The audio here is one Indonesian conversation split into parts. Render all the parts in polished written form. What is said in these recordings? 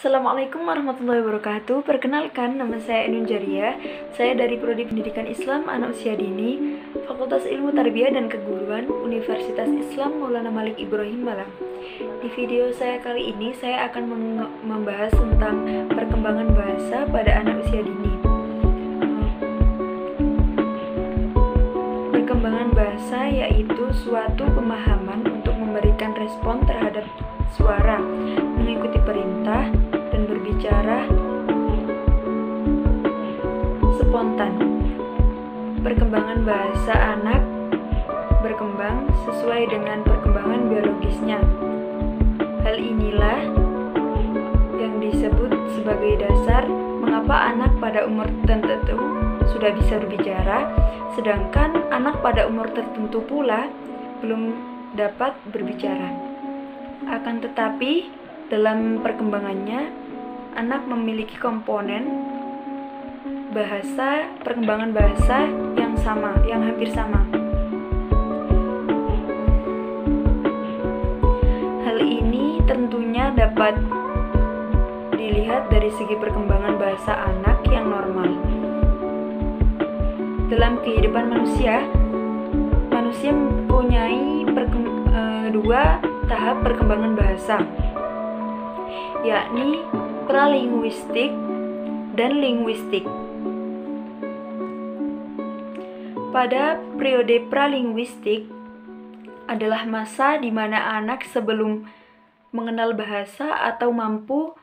Assalamualaikum warahmatullahi wabarakatuh. Perkenalkan, nama saya Enun Jaria. Saya dari Prodi Pendidikan Islam Anak Usia Dini, Fakultas Ilmu Tarbiyah dan Keguruan, Universitas Islam Maulana Malik Ibrahim Malang. Di video saya kali ini, saya akan membahas tentang perkembangan bahasa pada anak usia dini. Perkembangan bahasa yaitu suatu pemahaman untuk memberikan respon terhadap suara, mengikuti perintah, dan berbicara spontan. Perkembangan bahasa anak berkembang sesuai dengan perkembangan biologisnya. Hal inilah yang disebut sebagai dasar mengapa anak pada umur tertentu sudah bisa berbicara, sedangkan anak pada umur tertentu pula belum dapat berbicara. Akan tetapi, dalam perkembangannya, anak memiliki komponen perkembangan bahasa yang hampir sama. Hal ini tentunya dapat dilihat dari segi perkembangan bahasa anak yang normal. Dalam kehidupan manusia mempunyai dua tahap perkembangan bahasa, yakni pralinguistik dan linguistik. Pada periode pralinguistik adalah masa di mana anak sebelum mengenal bahasa atau mampu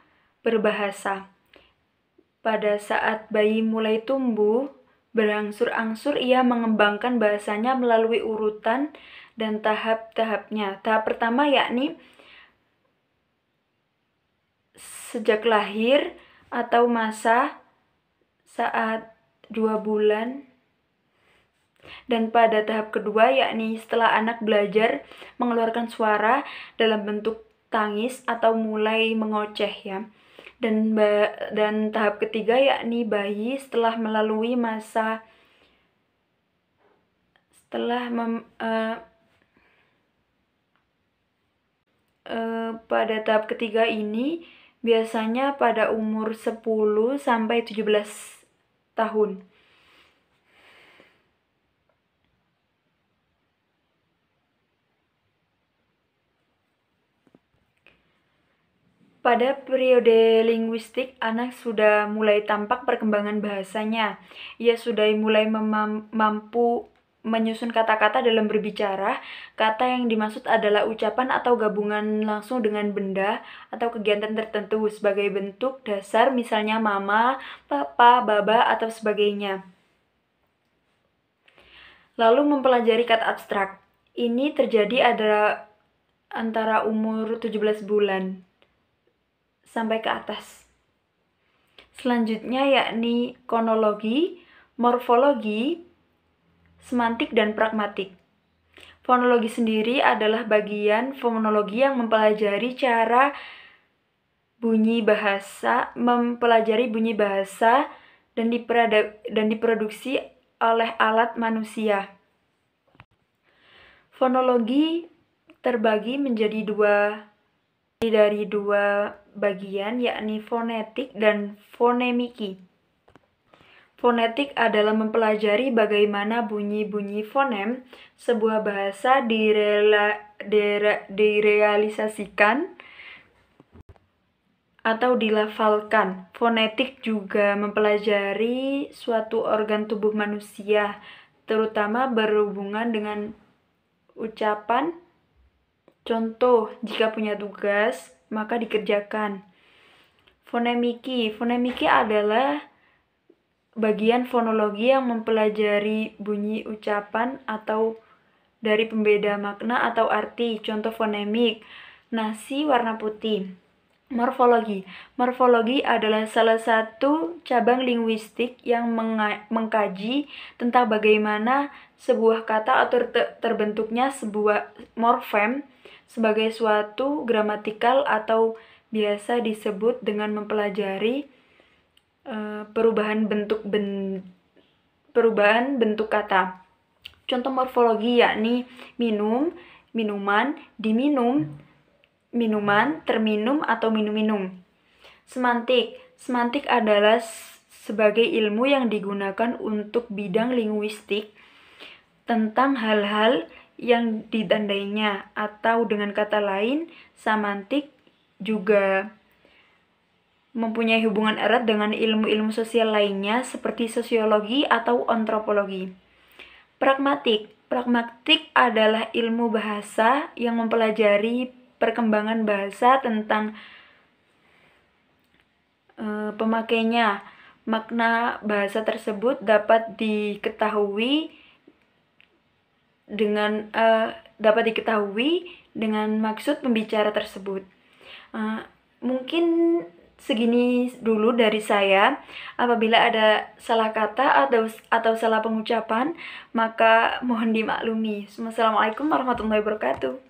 berbahasa. Pada saat bayi mulai tumbuh, berangsur-angsur ia mengembangkan bahasanya melalui urutan dan tahap-tahapnya. Tahap pertama yakni sejak lahir atau masa saat 2 bulan, dan pada tahap kedua yakni setelah anak belajar mengeluarkan suara dalam bentuk tangis atau mulai mengoceh ya. Dan tahap ketiga yakni bayi setelah melalui masa pada tahap ketiga ini biasanya pada umur 10 sampai 17 tahun. Pada periode linguistik, anak sudah mulai tampak perkembangan bahasanya. Ia sudah mulai mampu menyusun kata-kata dalam berbicara. Kata yang dimaksud adalah ucapan atau gabungan langsung dengan benda atau kegiatan tertentu sebagai bentuk dasar, misalnya mama, papa, baba, atau sebagainya. Lalu mempelajari kata abstrak. Ini terjadi antara umur 17 bulan sampai ke atas. Selanjutnya yakni fonologi, morfologi, semantik, dan pragmatik. Fonologi sendiri adalah bagian fonologi yang mempelajari bunyi bahasa dan diproduksi oleh alat manusia. Fonologi terbagi menjadi dua bagian, yakni fonetik dan fonemiki. Fonetik adalah mempelajari bagaimana bunyi-bunyi fonem sebuah bahasa direalisasikan atau dilafalkan. Fonetik juga mempelajari suatu organ tubuh manusia, terutama berhubungan dengan ucapan. Contoh, jika punya tugas, maka dikerjakan. Fonemiki adalah bagian fonologi yang mempelajari bunyi ucapan atau dari pembeda makna atau arti. Contoh fonemik, nasi warna putih. Morfologi adalah salah satu cabang linguistik yang mengkaji tentang bagaimana sebuah kata atau terbentuknya sebuah morfem sebagai suatu gramatikal, atau biasa disebut dengan mempelajari perubahan bentuk kata. Contoh morfologi yakni minum, minuman, diminum, minuman, terminum, atau minum-minum. Semantik. Semantik adalah sebagai ilmu yang digunakan untuk bidang linguistik tentang hal-hal yang ditandainya, atau dengan kata lain, semantik juga mempunyai hubungan erat dengan ilmu-ilmu sosial lainnya seperti sosiologi atau antropologi. Pragmatik. Pragmatik adalah ilmu bahasa yang mempelajari perkembangan bahasa tentang pemakainya. Makna bahasa tersebut dapat diketahui dengan maksud pembicara tersebut. Mungkin segini dulu dari saya. Apabila ada salah kata atau salah pengucapan, maka mohon dimaklumi. Wassalamualaikum warahmatullahi wabarakatuh.